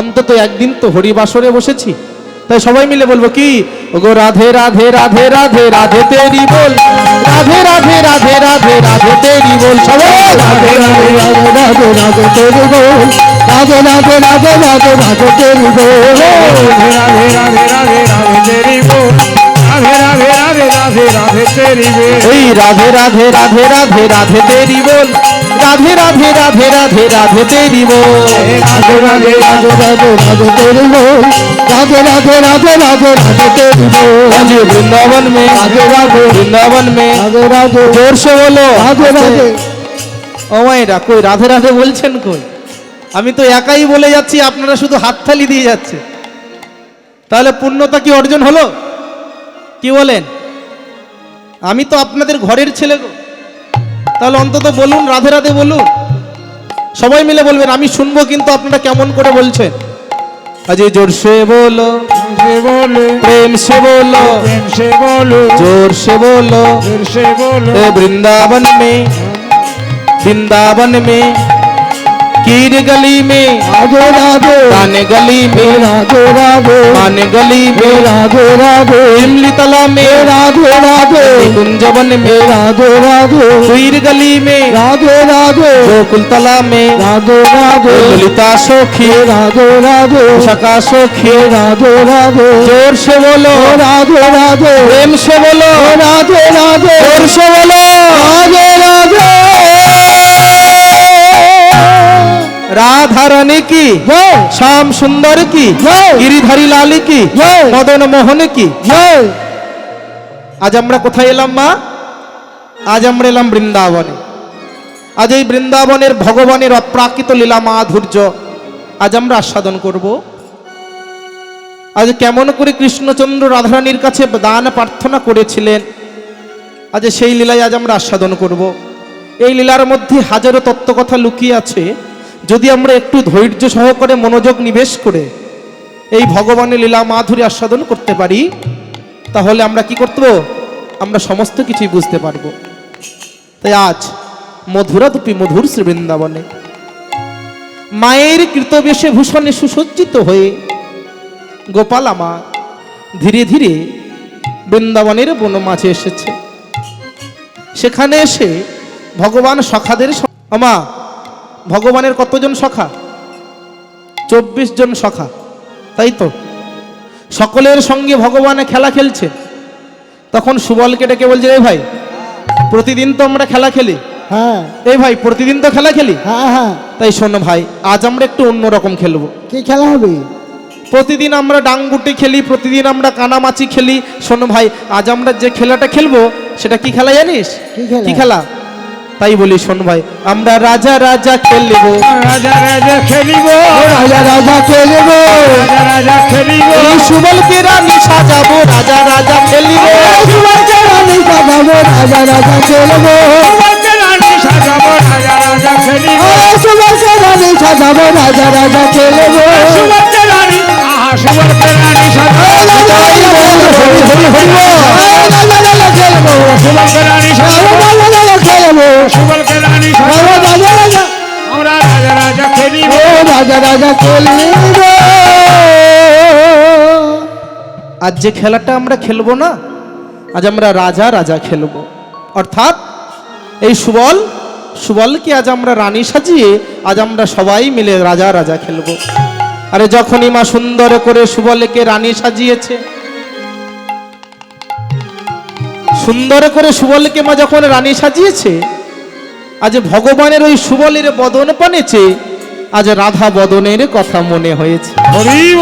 অন্তত একদিন তো হরিবাসরে বসেছি, তাই সবাই মিলে বলবো কি, ওগো রাধে রাধে রাধে রাধে রাধে তেরি বল, রাধে রাধে রাধে রাধে রাধে তেরি বল, সবাই রাধে রাধে রাধে রাধে রাধে তেরি বল, রাধে রাধে রাধে রাধে রাধে তেরি বল, রাধে রাধে রাধে রাধে তেরি বল, রাধে রাধে রাধে রাধে রাধে তেরি বল। এই রাধে রাধে রাধে রাধে রাধে তেরি বল, রাধে রাধে রাধে রাধে রাধে তেরি বল, রাধে রাধে রাধে রাধে রাধে তেরি বল, রাধে রাধে রাধে রাধে রাধে তেরি বল, आज वृंदावन में राधे राधे वृंदावन में রাধে রাধে जोर से बोलो রাধে রাধে। ও মায়েরা, কই রাধে রাধে বলছেন কই? আমি তো একাই বলে যাচ্ছি, আপনারা শুধু হাততালি দিয়ে যাচ্ছে, তাহলে পূর্ণতা কি অর্জন হলো? কি বলেন? আমি তো আপনাদের ঘরের ছেলে গো, তাহলে অন্তত বলুন, রাধে রাধে বলুন। সবাই মিলে বলবেন, আমি শুনবো, কিন্তু আপনারা কেমন করে বলছেন? अजय जोर से बोलो, से बोलो, प्रेम से बोलो, प्रेम से बोलो, जोर से बोलो। जोर से बोलो। ए वृंदावन में, वृंदावन में, कीर गली में, राधे राधे काने गली में, राधे राधे माने गली में, राधे राधे इमली तला में, राधे राधे कुंजवन में, राधे राधे कीर गली में, राधे राधे गोकुल तला में, राधे राधे ललिता सखी, राधे राधे सखा सखी, राधे राधे जोर से बोलो, राधे राधे प्रेम से बोलो, राधे राधे जोर से बोलो। राधे राधे राधा रानी की, जय श्याम सुंदर की, जय गिरिधारी लाल की, जय मदन मोहन की। जय। আজ আমরা কোথায় এলাম মা? আজ আমরা এলাম বৃন্দাবনে। আজ এই বৃন্দাবনের ভগবানের অপ্রাকৃত লীলা মাধুর্য আজ আমরা আস্বাদন করব। আজ কেমন করে কৃষ্ণচন্দ্র রাধারানীর কাছে দান প্রার্থনা করেছিলেন, আজ সেই লীলায় আজ আমরা আস্বাদন করব। এই লীলার মধ্যে হাজারো তত্ত্বকথা লুকিয়ে আছে। যদি আমরা একটু ধৈর্য সহকারে মনোযোগ নিবেশ করে এই ভগবানের লীলা মাধুরী আস্বাদন করতে পারি, তাহলে আমরা কি করতে পারবো? আমরা সমস্ত কিছুই বুঝতে পারবো। তাই আজ মধুরা দুপি মধুর শ্রী বৃন্দাবনে মায়ের কৃতবেশে ভূষণে সুসজ্জিত হয়ে গোপাল আমার ধীরে ধীরে বৃন্দাবনের বন মাঝে এসেছে। সেখানে এসে ভগবান সখাদের আমা, ভগবানের কতজন সখা? 24 জন সখা, তাই তো? সকলের সঙ্গে ভগবানে খেলা খেলছে। তখন সুবলকে ডেকে বলছে, এই ভাই প্রতিদিন তো আমরা খেলা খেলি, হ্যাঁ এই ভাই প্রতিদিন তো খেলা খেলি, হ্যাঁ হ্যাঁ তাই শোনো ভাই, আজ আমরা একটু অন্যরকম খেলবো। কি খেলা হবে? প্রতিদিন আমরা ডাংগুটি খেলি, প্রতিদিন আমরা কানামাছি খেলি। শোনো ভাই, আজ আমরা যে খেলাটা খেলবো সেটা কি খেলা জানিস? কি খেলা? কি খেলা? তাই বলি শোন ভাই, আমরা রাজা রাজা খেলবো, রাজা রাজা খেলিব, রাজা রাজা খেলবো, রাজা রাজা খেলিব, এই সুবলকে রানী সাজাবো, রাজা রাজা খেলবো, সুবলকে রানী সাজাবো, রাজা রাজা খেলবো, সুবলকে রানী সাজাবো, রাজা রাজা খেলিব, সুবলকে রানী সাজাবো, রাজা রাজা খেলবো, সুবলকে রানী, আহা সুবলকে রানী সাজাবো, রাজা রাজা খেলবো, সুবলকে রানী সাজাবো, রাজা রাজা খেলবো, সুবলকে রানী সাজাবো, রাজা রাজা আমরা রাজা রাজা খেলিব। রাজা রাজা খেলবো। আজ যে খেলাটা আমরা খেলবো না, আজ আমরা রাজা রাজা খেলবো। অর্থাৎ এই সুবলকে আজ আমরা রানী সাজিয়ে আজ আমরা সবাই মিলে রাজা রাজা খেলবো। আরে যখনই মা সুন্দর করে সুবলকে রানী সাজিয়েছে, সুন্দর করে সুবলকে মা যখন রানী সাজিয়েছে, আজ ভগবানের ওই সুবলের বদন পানেছে, আজ রাধা বদনের কথা মনে হয়েছে। হরিব,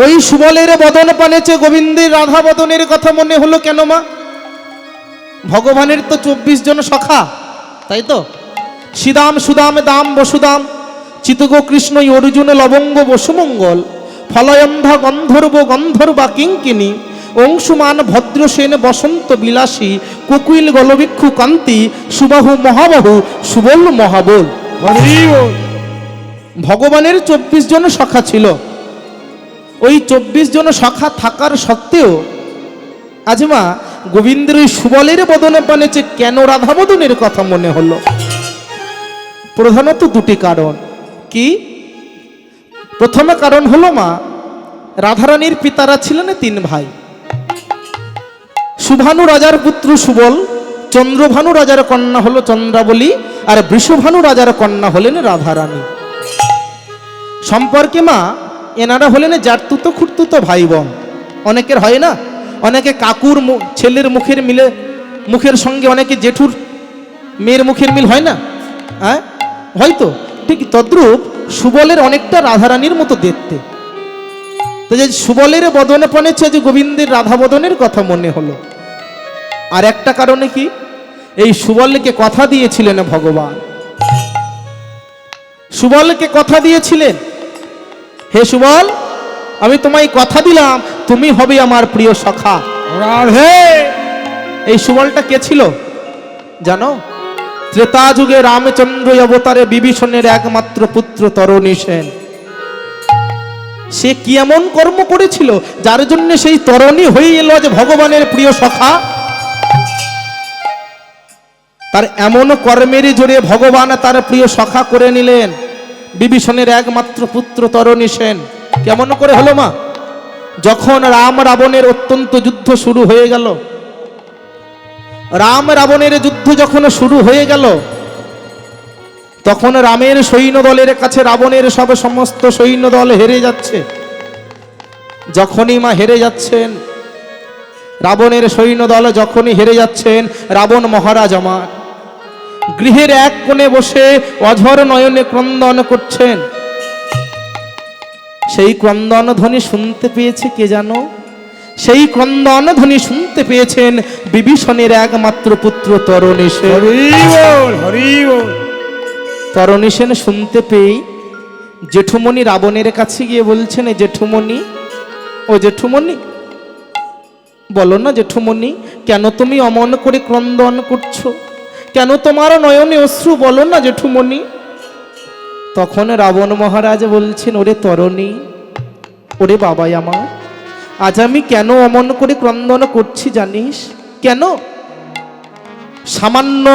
ওই সুবলের বদন পানেছে, গোবিন্দের রাধা বদনের কথা মনে হলো কেন মা? ভগবানের তো 24 জন সখা, তাই তো? শ্রীদাম সুদাম দাম বসুদাম চিতগো কৃষ্ণ অর্জুন লবঙ্গ বসুমঙ্গল ফলয়ন্ধা গন্ধর্ব গন্ধর্বা কিঙ্কিনী অংশুমান ভদ্রসেন বসন্ত বিলাসী কুকুইল গলবিক্ষু কান্তি সুবাহু মহাবাহু সুবল মহাবল। হরিব, ভগবানের 24 জন সখা ছিল। ওই 24 জন সখা থাকার সত্ত্বেও আজ মা গোবিন্দের ওই সুবলের বদনে পানেছে কেন রাধা বদনের কথা মনে হলো? প্রধানত দুটি কারণ। কি? প্রথম কারণ হলো মা, রাধারানীর পিতারা ছিলেন 3 ভাই। শুভানু রাজার পুত্র সুবল, চন্দ্রভানু রাজার কন্যা হলো চন্দ্রাবলী, আর বৃষভানু রাজার কন্যা হলেন রাধারানী। সম্পর্কে মা এনারা হলেন জাতুতো খুঁড়তুতো ভাই বোন। অনেকের হয় না, অনেকে কাকুর ছেলের মুখের সঙ্গে অনেকে জেঠুর মেয়ের মুখের মিল হয় না, হ্যাঁ হয়তো ঠিক তদ্রূপ সুবলের অনেকটা রাধারানীর মতো দেখতে। তো যে সুবলের বদনে পনেছে, যে গোবিন্দের রাধা বদনের কথা মনে হলো। আর একটা কারণে কি, এই সুবলকে কথা দিয়েছিলেন ভগবান। সুবলকে কথা দিয়েছিলেন, হে সুবল, আমি তোমায় কথা দিলাম তুমি হবে আমার প্রিয় সখা। রাধে। এই সুবলটা কে ছিল জানো? ত্রেতা যুগে রামচন্দ্র অবতারে বিভীষণের একমাত্র পুত্র তরণী সেন। সে কি এমন কর্ম করেছিল যার জন্য সেই তরণী হয়ে এলো যে ভগবানের প্রিয় সখা? তার এমন কর্মের জোরে ভগবান তার প্রিয় সখা করে নিলেন বিভীষণের একমাত্র পুত্র তরণী সেন। কেমন করে হলো মা? যখন রাম রাবণের অত্যন্ত যুদ্ধ শুরু হয়ে গেল, রাম রাবণের যুদ্ধ যখন শুরু হয়ে গেল, তখন রামের সৈন্য দলের কাছে রাবণের সমস্ত সৈন্য দল হেরে যাচ্ছে। যখনই মা হেরে যাচ্ছেন, রাবণের সৈন্য দল যখনই হেরে যাচ্ছেন, রাবণ মহারাজ আমার গৃহের এক কোণে বসে অঝর নয়নে ক্রন্দন করছেন। সেই ক্রন্দন ধ্বনি শুনতে পেয়েছে কে জানো? সেই ক্রন্দন ধ্বনি শুনতে পেয়েছেন বিভীষণের একমাত্র পুত্র তরণী সেন। হরি বল, হরি বল। তরণী সেন শুনতে পেয়ে জেঠুমণি রাবণের কাছে গিয়ে বলছেন, জেঠুমণি, ও জেঠুমণি, বলো না জেঠুমণি, কেন তুমি অমন করে ক্রন্দন করছো? কেন তোমার নয়নে অশ্রু? বলো না জেঠুমণি। তখন রাবণ মহারাজ বলছেন, ওরে তরণী, ওরে বাবাই আমার, আজ আমি কেন অমন করে ক্রন্দন করছি জানিস? কেন? সামান্য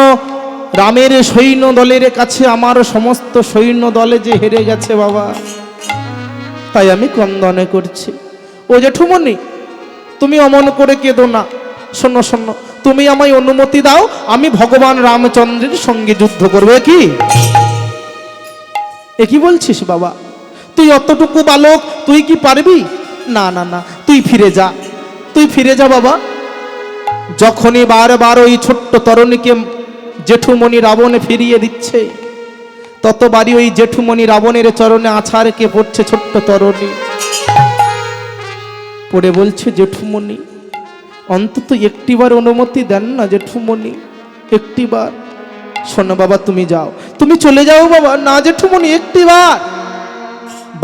রামের সৈন্য দলের কাছে আমার সমস্ত সৈন্য দলে যে হেরে গেছে বাবা, তাই আমি ক্রন্দনে করছি। ও জেঠুমণি, তুমি অমন করে কেঁদো না। শোনো শোনো, তুমি আমায় অনুমতি দাও, আমি ভগবান রামচন্দ্রের সঙ্গে যুদ্ধ করবো। কি বলছিস বাবা? তুই অতটুকু বালক, তুই কি পারবি? না না না, তুই ফিরে যা, তুই ফিরে যা বাবা। যখনই বারবার ওই ছোট্ট তরুণীকে জেঠুমণি রাবণ ফিরিয়ে দিচ্ছে, ততবারই ওই জেঠুমণি রাবণের চরণে আছাড়কে পড়ছে ছোট্ট তরুণী। পড়ে বলছে, জেঠুমণি অন্তত একটিবার অনুমতি দেন না জেঠুমণি, একটিবার। শোনো বাবা, তুমি যাও, তুমি চলে যাও বাবা। না জেঠুমণি, একটিবার।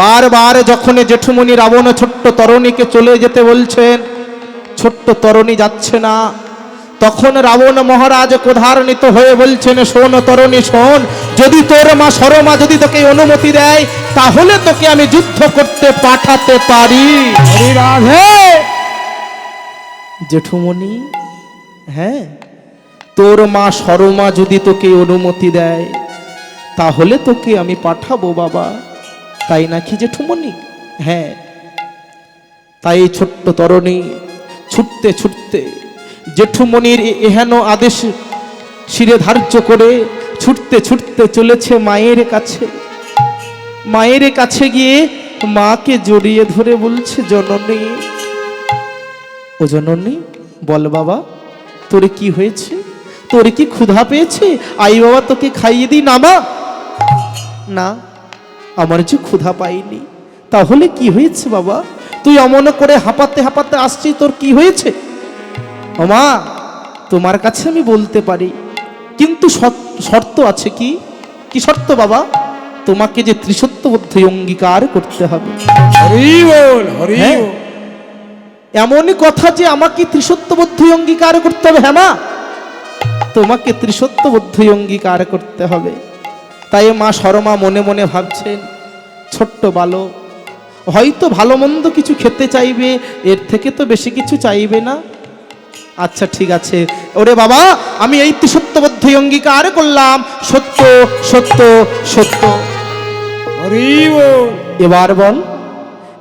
বারবার যখন জেঠুমণি রাবণ ছোট্ট তরুণীকে চলে যেতে বলছেন, ছোট্ট তরুণী যাচ্ছে না, তখন রাবণ মহারাজ ক্রোধান্বিত হয়ে বলছেন, শোন তরুণী শোন, যদি তোর মা সরমা যদি তোকে অনুমতি দেয়, তাহলে তোকে আমি যুদ্ধ করতে পাঠাতে পারি। হরি রাধে। জেঠুমণি, হ্যাঁ, তোর মা সরমা যদি তোকে অনুমতি দেয়, তাহলে তোকে আমি পাঠাবো বাবা। তাই নাকি জেঠুমণি? হ্যাঁ। তাই ছোট্ট তরুণী ছুটতে ছুটতে জেঠুমণির এহেন আদেশ শিরে ধার্য করে ছুটতে ছুটতে চলেছে মায়ের কাছে। মায়ের কাছে গিয়ে মাকে জড়িয়ে ধরে বলছে, জননী, ও জননী, বল বাবা, তোর কি হয়েছে? তোর কি ক্ষুধা পেয়েছে? আই বাবা, তোকে খাইয়ে দিই না মা। না, আমার যে ক্ষুধা পাইনি। তাহলে কি হয়েছে বাবা? তুই অমন করে হাঁপাতে হাঁপাতে আসছিস, তোর কি হয়েছে? ও মা, তোমার কাছে আমি বলতে পারি, কিন্তু শর্ত আছে। কি কি শর্ত বাবা? তোমাকে যে ত্রিসত্যবদ্ধ অঙ্গীকার করতে হবে। হরি বল, হরি হ্যাঁ, বল। এমনই কথা যে আমাকে ত্রিসত্যবদ্ধ অঙ্গীকার করতে হবে। হ্যাঁ মা, তোমাকে ত্রিসত্যবদ্ধ অঙ্গীকার করতে হবে। তাই মা সরমা মনে মনে ভাবছেন, ছোট্ট বালক হয়তো ভালো মন্দ কিছু খেতে চাইবে, এর থেকে তো বেশি কিছু চাইবে না। আচ্ছা ঠিক আছে, ওরে বাবা, আমি এই ত্রিসত্যবদ্ধ অঙ্গীকার করলাম, সত্য সত্য সত্য। হরি বল। এবার বল,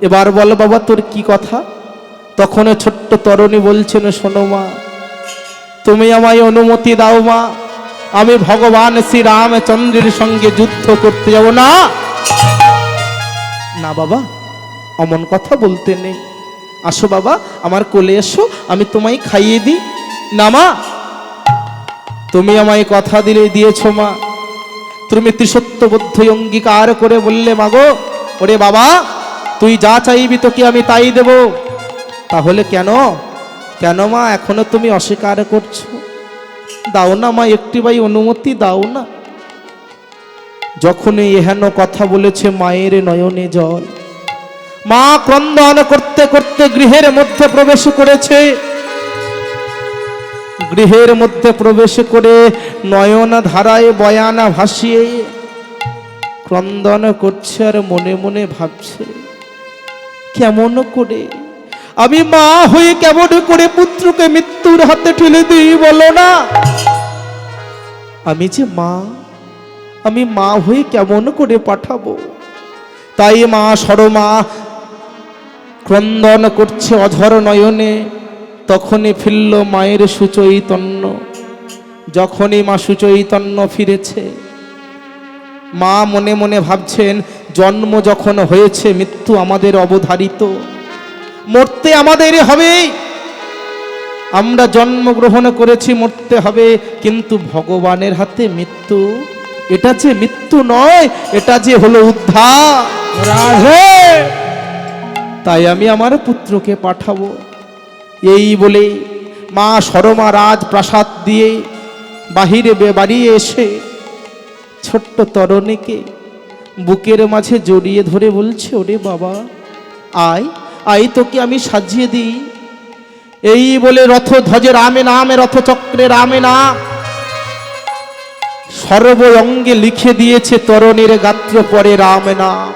এবার বল বাবা তোর কি কথা। তখন ছোট্ট তরুণী বলছেন, শোনো মা, তুমি আমায় অনুমতি দাও মা, আমি ভগবান শ্রী রামচন্দ্রের সঙ্গে যুদ্ধ করতে যাব। না না বাবা, অমন কথা বলতে নেই। আসো বাবা, আমার কোলে এসো, আমি তোমায় খাইয়ে দিই। না মা, তুমি আমায় কথা দিয়েছো মা, তুমি ত্রিসত্যবদ্ধ অঙ্গীকার করে বললে মাগো, ওরে বাবা তুই যা চাইবি তোকে আমি তাই দেব। তাহলে কেন কেন মা এখনো তুমি অস্বীকার করছো? দাও না মা, একটি ভাই অনুমতি দাও না। যখনই এহেন কথা বলেছে মায়ের নয়নে জল। মা ক্রন্দন করতে করতে গৃহের মধ্যে প্রবেশ করেছে। গৃহের মধ্যে প্রবেশ করে নয়ন ধারায় বয়ানা ভাসিয়ে ক্রন্দন করছে আর মনে মনে ভাবছে, কেমন করে আমি মা হয়ে কেমন করে পুত্রকে মৃত্যুর হাতে ঠেলে দিই বলো না। আমি যে মা, আমি মা হয়ে কেমন করে পাঠাবো। তাই মা সরমা ক্রন্দন করছে অঝর নয়নে। তখনই ফিরল মায়ের সুচৈতন্য। যখনই মা সুচৈতন্য ফিরেছে, মা মনে মনে ভাবছেন, জন্ম যখন হয়েছে মৃত্যু আমাদের অবধারিত, মরতে আমাদের হবে। আমরা জন্মগ্রহণ করেছি, মরতে হবে, কিন্তু ভগবানের হাতে মৃত্যু, এটা যে মৃত্যু নয়, এটা যে হলো উদ্ধার। রাধে, তাই আমি আমার পুত্রকে পাঠাবো। এই বলে মা সরমা রাজপ্রাসাদ দিয়ে বাহিরে বাড়িয়ে এসে ছোট্ট তরুণীকে বুকের মাঝে জড়িয়ে ধরে বলছে, ওরে বাবা আয় আয়, তোকে আমি সাজিয়ে দিই। এই বলে রথ ধ্বজে রামে নামে, রথ চক্রে রামে নাম সর্ব অঙ্গে লিখে দিয়েছে তরুণীর গাত্র পরে রাম নাম।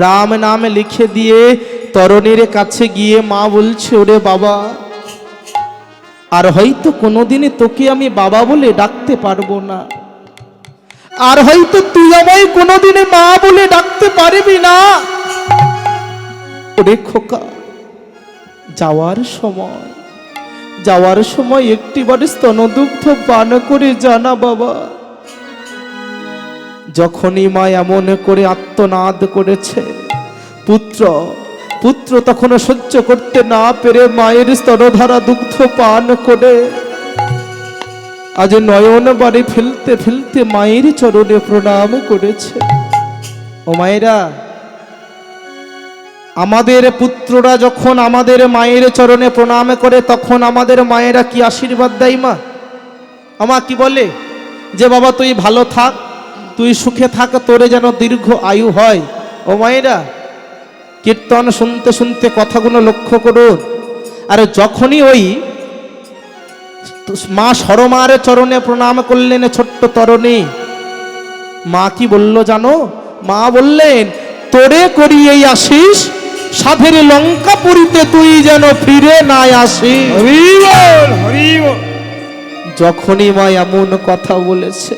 রাম নামে লিখে দিয়ে তরুণীর কাছে গিয়ে মা বলছে, ওরে বাবা আর হয়তো কোনোদিনই তোকে আমি বাবা বলে ডাকতে পারবো না, আর হয়তো তুই আমায় কোনোদিনে মা বলে ডাকতে পারবি না। ওরে খোকা, যাওয়ার সময় একটিবার স্তনদুগ্ধ পান করে জানা বাবা। যখনই মা এমন করে আত্মনাদ করেছে, পুত্র তখনও সহ্য করতে না পেরে মায়ের স্তনধারা দুগ্ধ পান করে আজ নয়ন বাড়ি ফেলতে ফেলতে মায়ের চরণে প্রণাম করেছে। ও মায়েরা, আমাদের পুত্ররা যখন আমাদের মায়ের চরণে প্রণাম করে তখন আমাদের মায়েরা কি আশীর্বাদ দেয় মা? আমা কি বলে যে বাবা তুই ভালো থাক, তুই সুখে থাক, তোরে যেন দীর্ঘ আয়ু হয়। ও মায়েরা, কীর্তন শুনতে শুনতে কথাগুলো লক্ষ্য করুন। আর যখনই ওই মা সরমার চরণে প্রণাম করলেন ছোট্ট তরুণী, মা কি বলল জানো? মা বললেন, তোরে করি এই আশিস, সাধের লঙ্কাপুরীতে তুই যেন ফিরে না আসিস। হরি বল, হরি বল। যখনই মা এমন কথা বলেছে,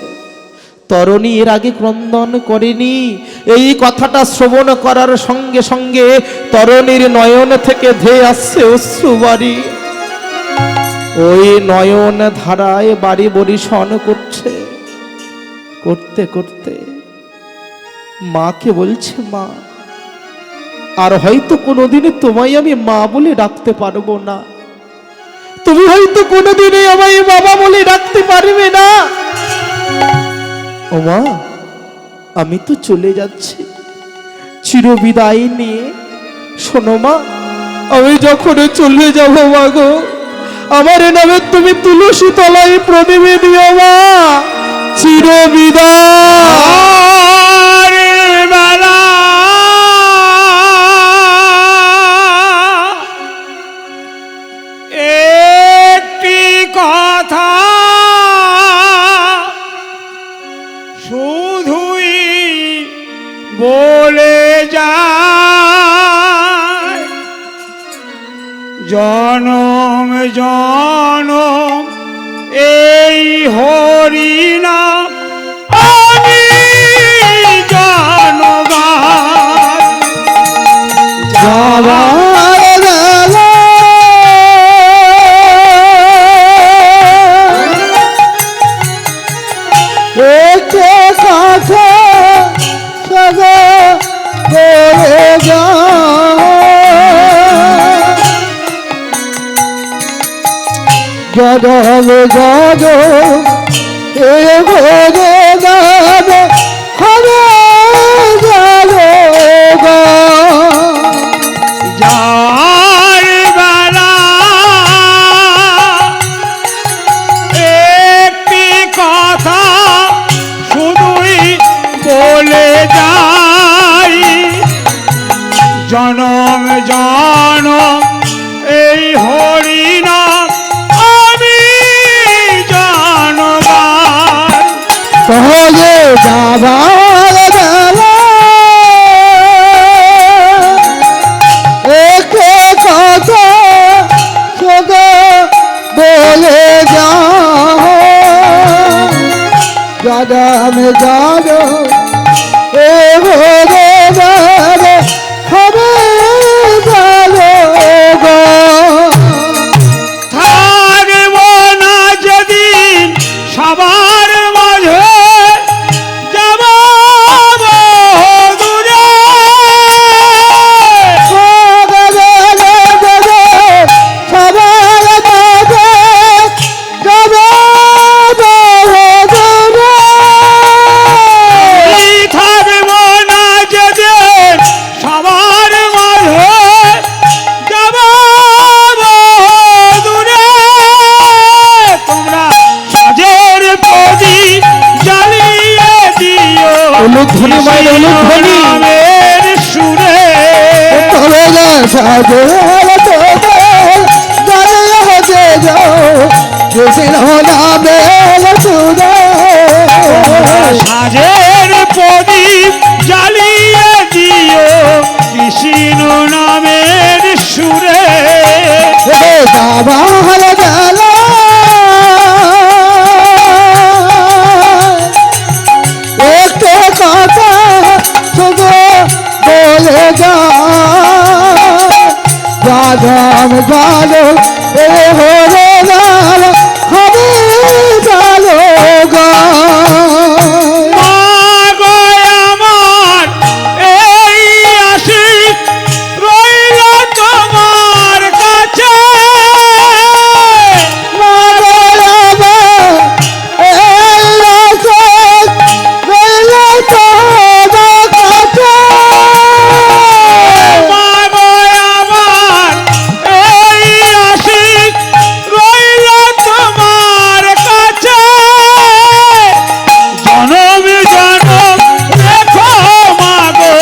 তরুণী এর আগে ক্রন্দন করেনি। এই কথাটা শ্রবণ করার সঙ্গে সঙ্গে তরুণীর নয়ন থেকে ধেয়ে আসছে অশ্রুবারি। ওই নয়ন ধারায় বাড়ি বরিশন করছে। করতে করতে মাকে বলছে, মা আর হয়তো কোনোদিনে তোমায় আমি মা বলে ডাকতে পারবো না, তুমি হয়তো কোনোদিনে আমায় বাবা বলে ডাকতে পারবে না। ও মা, আমি তো চলে যাচ্ছি চিরবিদায় নিয়ে। শোনো মা, আমি যখন চলে যাব মা গো, আমার নামে তুমি তুলসী তলায় প্রদীপ দিও মা। চিরবিদায় বেলা একটি কথা শুধুই বলে যায়, জনম জনম এই হরিনাম আমি জানগা। জনম জনম এ ভোগে নাম হবে জানো গো। যার বেলা একটি কথা শুধুই বলে যাই, জনম জনম এই হরিনাম আমি জানবার। সহজে যাবার বেলা একে কথা শুধু বলে যাও, জনম জনম এ ভোগে নাম হবে জানো গো। থাকব না যেদিন সবার মাঝে, যাব দূরে। এই থাকব না যেদিন সবার মাঝে, যাব দূরে। তোমরা সাজের প্রদীপ জ্বালিয়ে দিও উলুধ্বনি মায়ের উলুধ্বনি। নামের সুরে। সাজের প্রদীপ জ্বালিয়ে দিও কৃষ্ণ নামের সুরে। একটু কথা শুধু বলে যাদম জানো এ হরে নাম হবে জানো গো। মা গো আমার এই আশিক রইল তোমার কাছে। মা গো আমার এই আশিক রইল তোমার কাছে। জনম জনম রেখো মা গো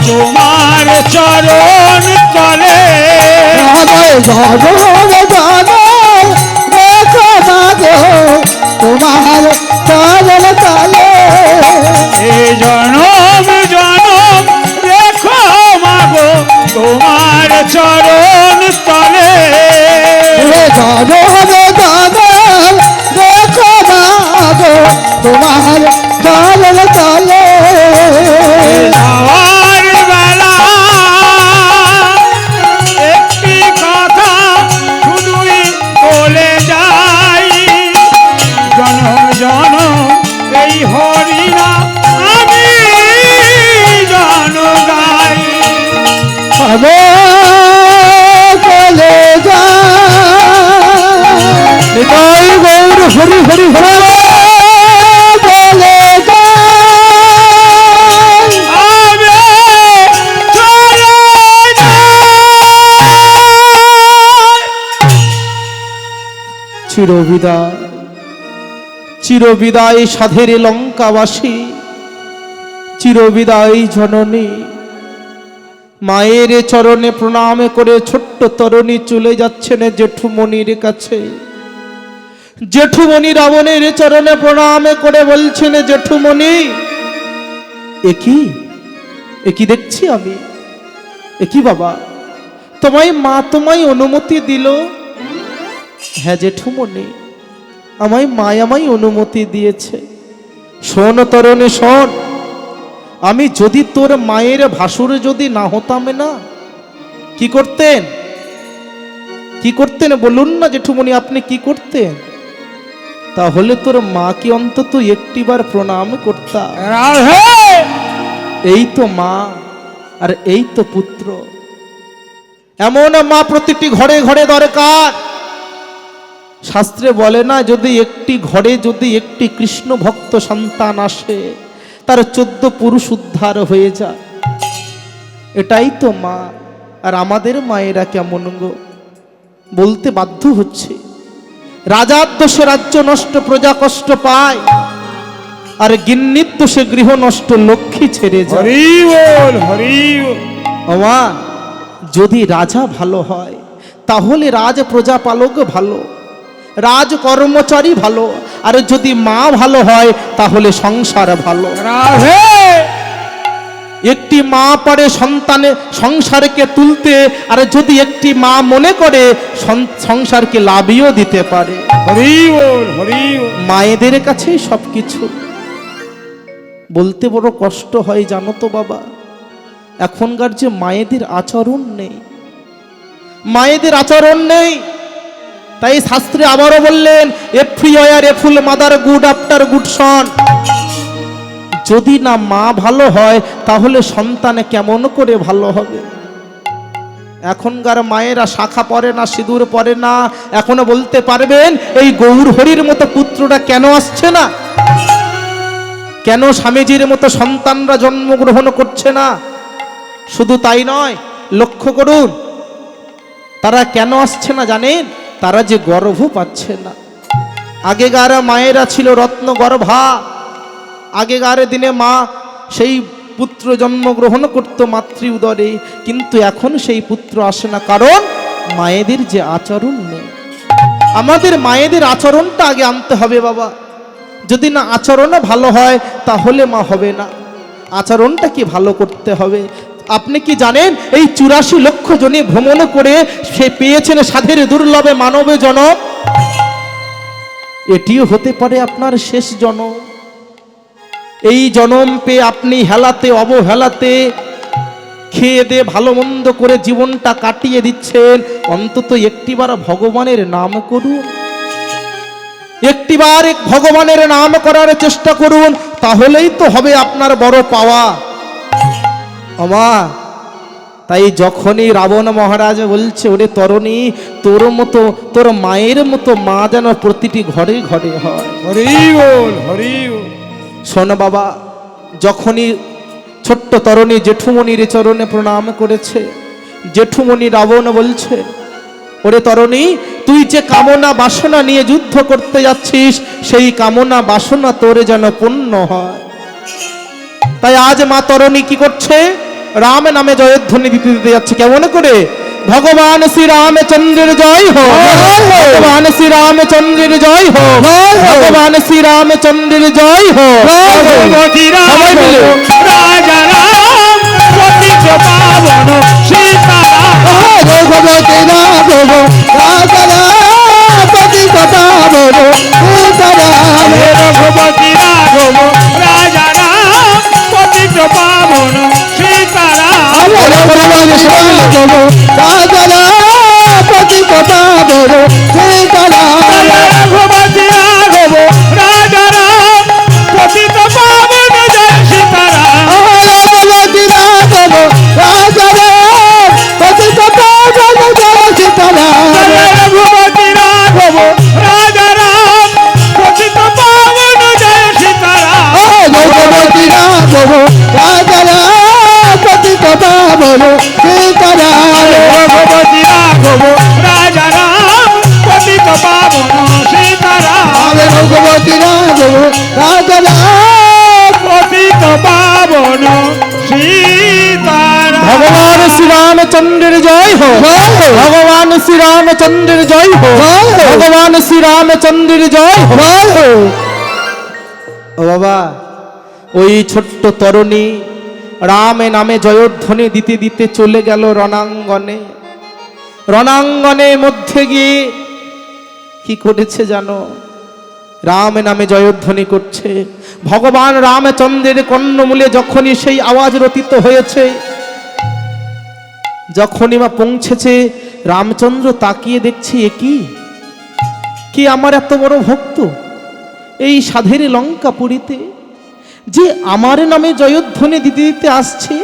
তোমার চরণ তলে। তোমার চরণ তলে এই জনম জনম রেখো মা গো তোমার চরণ তলে। জনম জনম দেখো মাগো তোমার চরণ তলে। যাওয়ার বেলা একটি কথা শুধুই বলে যাই, জনম জনম এই হরিনাম আমি জন গাই। হবে চলে যায় গৌর হরি হরি হরি বলে যায় আমি চলে যাই। চিরবিদায় চিরবিদায় সাধের লঙ্কাবাসী, চিরবিদায় জননী। মায়ের চরণে প্রণাম করে ছোট্ট তরুণী চলে যাচ্ছেন জেঠুমনির কাছে। জেঠুমনি রাবণের চরণে প্রণাম করে বলছেন, জেঠুমনি একই দেখছি আমি, একই বাবা, তোমায় মা তোমায় অনুমতি দিল। হ্যাঁ জেঠুমনি, আমায় মায়ামাই অনুমতি দিয়েছে। শোন তরুণী শোন, আমি যদি তোর মায়ের ভাসুর যদি না হতাম না, কি করতেন? কি করতেন বলুন না জেঠুমনি, আপনি কি করতেন? তাহলে তোর মাকে অন্তত একটিবার প্রণাম করতাম। এই তো মা আর এই তো পুত্র। এমন মা প্রতিটি ঘরে ঘরে দরকার। শাস্ত্রে বলে না, যদি একটি ঘরে যদি একটি কৃষ্ণ ভক্ত সন্তান আসে, তার 14 পুরুষ উদ্ধার হয়ে যায়। এটাই তো মা। আর আমাদের মায়েরা কেমন গো, বলতে বাধ্য হচ্ছে। রাজার দোষে রাজ্য নষ্ট, প্রজা কষ্ট পায়, আর গিন্নির দোষে গৃহ নষ্ট, লক্ষ্মী ছেড়ে যায়। হরি বল, হরি বল। ও মা, যদি রাজা ভালো হয় তাহলে রাজ প্রজাপালক ভালো, রাজ কর্মচারী ভালো, আর যদি মা ভালো হয় তাহলে সংসার ভালো। রাধে। একটি মা পারে সন্তানে সংসারকে তুলতে, আর যদি একটি মা মনে করে সংসারকে লাভিয়েও দিতে পারে। হরি বল, হরি বল। মায়েদের কাছেই সবকিছু। বলতে বড় কষ্ট হয় জানো তো বাবা, এখনকার যে মায়েদের আচরণ নেই, মায়েদের আচরণ নেই। তাই শাস্ত্রে আবারও বললেন, এভরিওয়ার এ ফুল মাদার গুড আফটার গুড সন। যদি না মা ভালো হয় তাহলে সন্তানে কেমন করে ভালো হবে? এখনকার মায়েরা শাখা পরে না, সিঁদুর পরে না, এখনো বলতে পারবেন এই গৌর হরির মতো পুত্রটা কেন আসছে না? কেন স্বামীজির মতো সন্তানরা জন্মগ্রহণ করছে না? শুধু তাই নয়, লক্ষ্য করুন তারা কেন আসছে না জানেন? তারা যে গর্ভ পাচ্ছে না। আগেকার মায়েরা ছিল রত্ন গর্ভা। আগেকার দিনে মা সেই পুত্র জন্মগ্রহণ করত মাতৃ উদরে, কিন্তু এখন সেই পুত্র আসে না, কারণ মায়েদের যে আচরণ নেই। আমাদের মায়েদের আচরণটা আগে আনতে হবে বাবা। যদি না আচরণও ভালো হয় তাহলে মা হবে না। আচরণটা কি ভালো করতে হবে। আপনি কি জানেন এই 84 লক্ষ জনে ভ্রমণ করে সে পেয়েছেন সাধের দুর্লভে মানবে জনম। এটিও হতে পারে আপনার শেষ জনম। এই জনম পেয়ে আপনি হেলাতে অবহেলাতে খেয়ে দে ভালো মন্দ করে জীবনটা কাটিয়ে দিচ্ছেন। অন্তত একটিবার ভগবানের নাম করুন, একটিবার ভগবানের নাম করার চেষ্টা করুন, তাহলেই তো হবে আপনার বড় পাওয়া। আমা, তাই যখনই রাবণ মহারাজ বলছে, ওরে তরণী, তোর মতো, তোর মায়ের মতো মা যেন প্রতিটি ঘরে ঘরে হয়। হরি বল, হরি বল। শোন বাবা, যখনই ছোট্ট তরণী জেঠুমণির চরণে প্রণাম করেছে, জেঠুমণি রাবণ বলছে, ওরে তরণী, তুই যে কামনা বাসনা নিয়ে যুদ্ধ করতে যাচ্ছিস, সেই কামনা বাসনা তোর যেন পূর্ণ হয়। তাই আজ মা তরণী কি করছে? রাম নামে জয়ধ্বনি দিতে দিতে যাচ্ছে। কেমন করে? ভগবান শ্রী রামচন্দ্রের জয় হো, ভগবান শ্রী রামচন্দ্রের জয় হো, ভগবান শ্রী রামচন্দ্রের জয় হো। সবাই মিলে রাজা রাম পতিত পাবন সীতারাম। ভগবতী রাঘব রাজা পতিত পাবন সীতারাম। রঘুপতি রাঘব রাজা রাম পতিত পাবন সীতারাম। ভগবান রাঘব রাজা পতিত পাবন সীতারাম। রঘুপতি রাঘব রাজা রাম পতিত পাবন জয় সীতারাম। ভগবতী রাঘব রাজা পতিত পাবন জয় সীতারাম। রঘুপতি রাঘব রাজা রাম পতিত পাবন জয় সীতারাম। ভগবতী রাঘব রাজা পতিত পাবন সীতারাম। রঘুপতি রাঘব রাজা রাম পতিত পাবন সীতারাম। ভগবতী রাঘব রাজা পতিত পাবন সীতারাম। ভগবান শ্রী রামচন্দ্রের জয় হো, ভগবান শ্রী রামচন্দ্রের জয় হো, ভগবান শ্রী রামচন্দ্রের জয় হো। ও বাবা, ওই ছোট্ট তরুণী রাম নামে জয়ধ্বনি দিতে দিতে চলে গেল রণাঙ্গনে। রণাঙ্গনের মধ্যে গিয়ে কি করেছে জানো? রাম নামে জয়ধ্বনি করছে। ভগবান রামচন্দ্রের কর্ণমূলে যখনই সেই আওয়াজ রটিত হয়েছে, যখনই মা পৌঁছেছে, রামচন্দ্র তাকিয়ে দেখছে, এ কি আমার এত বড় ভক্ত এই সাধের লঙ্কাপুরীতে, যে আমার নামে জয়ধ্বনি দিতে দিতে আসছে,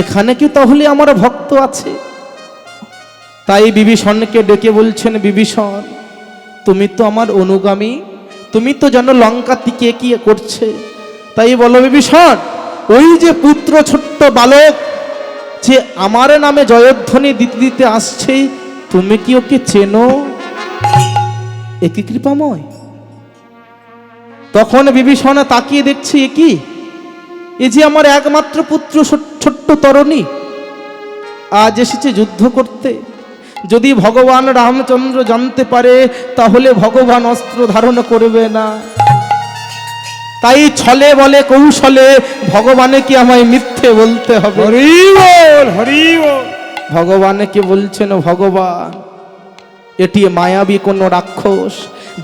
এখানে কি তাহলে আমার ভক্ত আছে? তাই বিভীষণকে ডেকে বলছেন, বিভীষণ তুমি তো আমার অনুগামী, তুমি তো জানো লঙ্কা কে কি করছে। তাই বলো বিভীষণ, ওই যে পুত্র ছোট্ট বালক যে আমার নামে জয়ধ্বনি দিতে দিতে আসছে, তুমি কি ওকে চেনো? একই কৃপাময়। তখন বিভীষণ তাকিয়ে দেখছে, এ কি, এ যে আমার একমাত্র পুত্র ছোট্ট তরুণী, আজ এসেছে যুদ্ধ করতে। যদি ভগবান রামচন্দ্র জানতে পারে তাহলে ভগবান অস্ত্র ধারণ করবে না। তাই ছলে বলে কৌশলে ভগবানকে আমায় মিথ্যে বলতে হবে। হরি বল, হরি বল। ভগবানকে বলছেন, ভগবান এটি মায়াবী কোন রাক্ষস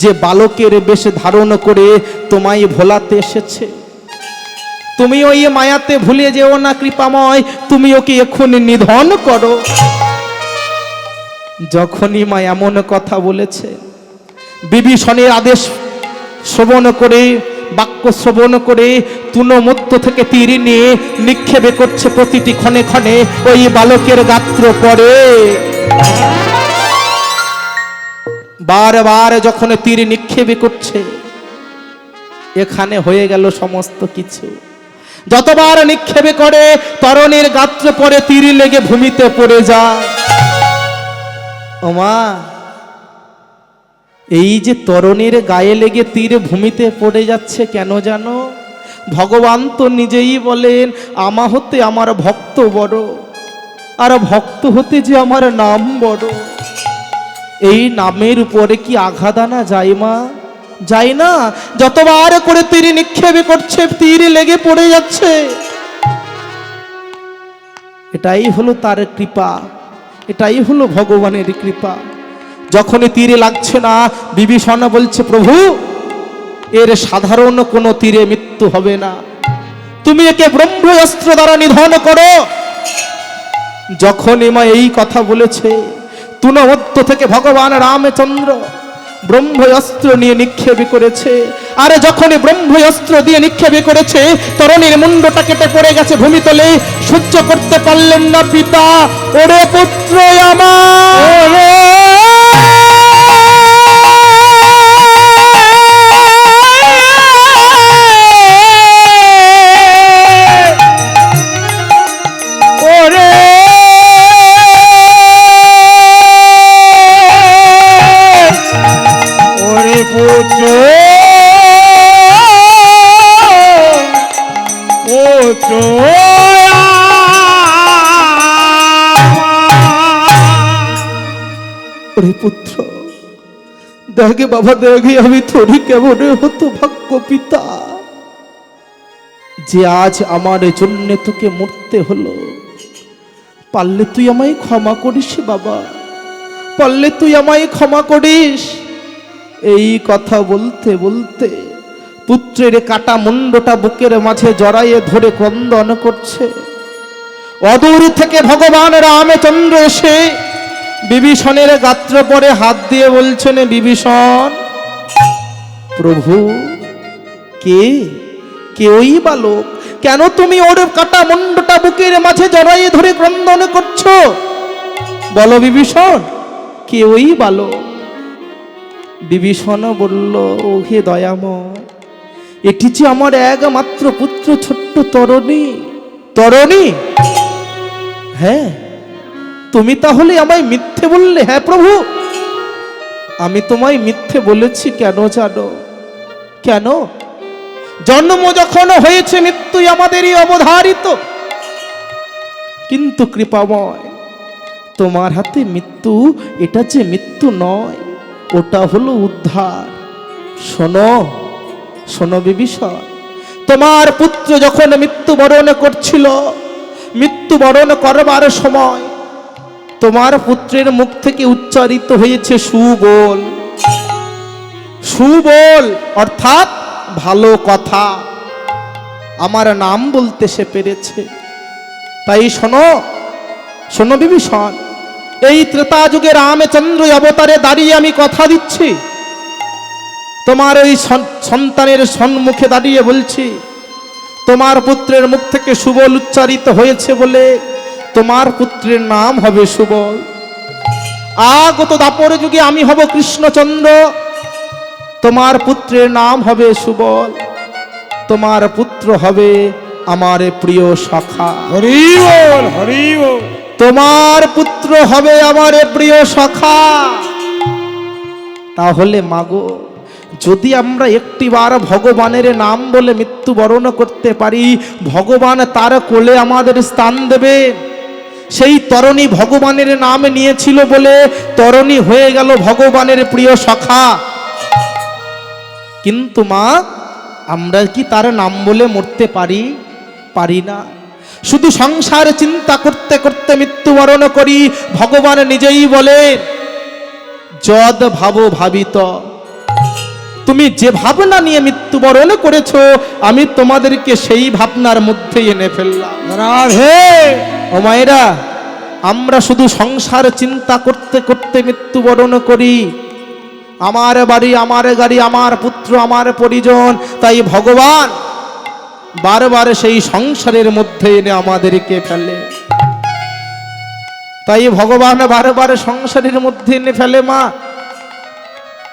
যে বালকের বেশ ধারণ করে তোমায় ভোলাতে এসেছে। তুমি ওই মায়াতে ভুলে যেও না কৃপাময়, তুমি ওকে এক্ষুনি নিধন করো। যখনই মা এমন কথা বলেছে, বিভীষণের আদেশ শ্রবণ করে, বাক্য শ্রবণ করে তুনমধ্য থেকে তীর নিয়ে নিক্ষেপে করছে প্রতিটি ক্ষণে ক্ষণে ওই বালকের গাত্র পরে। বারবার যখন তীর নিক্ষেপে করছে, এখানে হয়ে গেল সমস্ত কিছু। যতবার নিক্ষেপে করে তরণীর গাত্র পরে তীর লেগে ভূমিতে পড়ে যায়। ওমা, এই যে তরণীর গায়ে লেগে তীর ভূমিতে পড়ে যাচ্ছে কেন জানো? ভগবান তো নিজেই বলেন, আমা হতে আমার ভক্ত বড়, আর ভক্ত হতে যে আমার নাম বড়। এই নামের উপরে কি আঘাত আনা যায় মা? যায় না। যতবার করে তীর নিক্ষেপে করছে তীর লেগে পড়ে যাচ্ছে। এটাই হলো তার কৃপা, এটাই হলো ভগবানের কৃপা। যখনই তীরে লাগছে না, বিভীষণ বলছে, প্রভু এর সাধারণ কোনো তীরে মৃত্যু হবে না, তুমি একে ব্রহ্মাস্ত্র দ্বারা নিধন করো। যখনই মা এই কথা বলেছে, তুনমধ্য থেকে ভগবান রামচন্দ্র ব্রহ্মাস্ত্র নিয়ে নিক্ষেপে করেছে। আরে যখনই ব্রহ্মাস্ত্র দিয়ে নিক্ষেপে করেছে, তরণীর মুন্ডটা কেটে পড়ে গেছে ভূমিতলে। সহ্য করতে পারলেন না পিতা, ওরে পুত্র আমার, ওরে পুত্র, দেখে বাবা দেখে আমি তোরই কেমন হতো ভাগ্য পিতা, যে আজ আমার জন্য তোকে মরতে হলো। পারলে তুই আমায় ক্ষমা করিস বাবা, পারলে তুই আমায় ক্ষমা করিস। এই কথা বলতে বলতে পুত্রের কাটা মুন্ডটা বুকের মাঝে জড়াইয়ে ধরে ক্রন্দন করছে। অদূর থেকে ভগবান রামচন্দ্র এসে বিভীষণের গাত্র পরে হাত দিয়ে বলছেন, বিভীষণ প্রভু কে ওই বালক? কেন তুমি ওর কাটা মুন্ডটা বুকের মাঝে জড়াইয়ে ধরে ক্রন্দন করছো? বলো বিভীষণ, কে ওই বালক? বিভীষণ বলল, ও হে দয়াময়, এটি যে আমার একমাত্র পুত্র ছোট্ট তরণী। তরণী? হ্যাঁ, তুমি তাহলে আমায় মিথ্যে বললে? হ্যাঁ প্রভু, আমি তোমায় মিথ্যে বলেছি। কেন জানো? কেন? জন্ম যখন হয়েছে মৃত্যুই আমাদেরই অবধারিত, কিন্তু কৃপাময় তোমার হাতে মৃত্যু, এটা যে মৃত্যু নয়, ওটা হলো উদ্ধার। শোনো শোনো বিভীষণ, তোমার পুত্র যখন মৃত্যুবরণ করছিল, মৃত্যুবরণ করবার সময় তোমার পুত্রের মুখ থেকে উচ্চারিত হয়েছে সুবল। সুবল অর্থাৎ ভালো কথা, আমার নাম বলতে সে পেরেছে। তাই শোনো শোনো বিভীষণ, এই ত্রেতা যুগে রামচন্দ্র অবতারে দাঁড়িয়ে আমি কথা দিচ্ছি, তোমার ওই সন্তানের সম্মুখে দাঁড়িয়ে বলছি, তোমার পুত্রের মুখ থেকে সুবল উচ্চারিত হয়েছে বলে তোমার পুত্রের নাম হবে সুবল। আগত দাপর যুগে আমি হব কৃষ্ণচন্দ্র, তোমার পুত্রের নাম হবে সুবল, তোমার পুত্র হবে আমার প্রিয় সখা। হরি বল, হরি বল। তোমার পুত্র হবে আমার প্রিয় সখা। তাহলে মাগো, যদি আমরা একটিবার ভগবানের নাম বলে মৃত্যুবরণ করতে পারি, ভগবান তার কোলে আমাদের স্থান দেবে। সেই তরণী ভগবানের নাম নিয়েছিল বলে তরণী হয়ে গেল ভগবানের প্রিয় সখা। কিন্তু মা, আমরা কি তার নাম বলে মরতে পারি? পারি না। শুধু সংসার চিন্তা করতে করতে মৃত্যুবরণ করি। ভগবান নিজেই বলে, যদ ভাবো ভাবিত, তুমি যে ভাবনা নিয়ে মৃত্যুবরণ করেছো, আমি তোমাদেরকে সেই ভাবনার মধ্যে এনে ফেললাম। রাধে। ও মায়েরা, আমরা শুধু সংসার চিন্তা করতে করতে মৃত্যুবরণ করি। আমার বাড়ি, আমার গাড়ি, আমার পুত্র, আমার পরিজন। তাই ভগবান বারবার সেই সংসারের মধ্যে এনে আমাদেরকে ফেলে। তাই ভগবান বারবার সংসারের মধ্যে এনে ফেলে মা।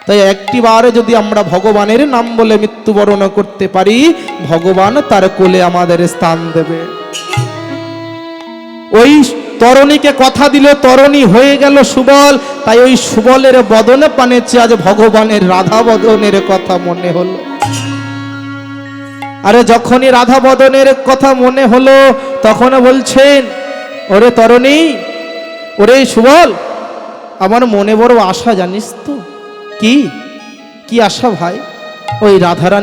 তাই একটিবার যদি আমরা ভগবানের নাম বলে মৃত্যুবরণ করতে পারি, ভগবান তার কোলে আমাদের স্থান দেবে। ওই তরণীকে কথা দিল, তরণী হয়ে গেল সুবল। তাই ওই সুবলের বদনে পানেছে আজ ভগবানের রাধা বদনের কথা মনে হলো। আরে যখনই রাধা বদনের কথা মনে হলো, তখন বলছেন, ওরে তরণী, ওরে সুবল, আমার মনে বড় আশা, জানিস তো? কি কি আশা ভাই? ওই রাধারানী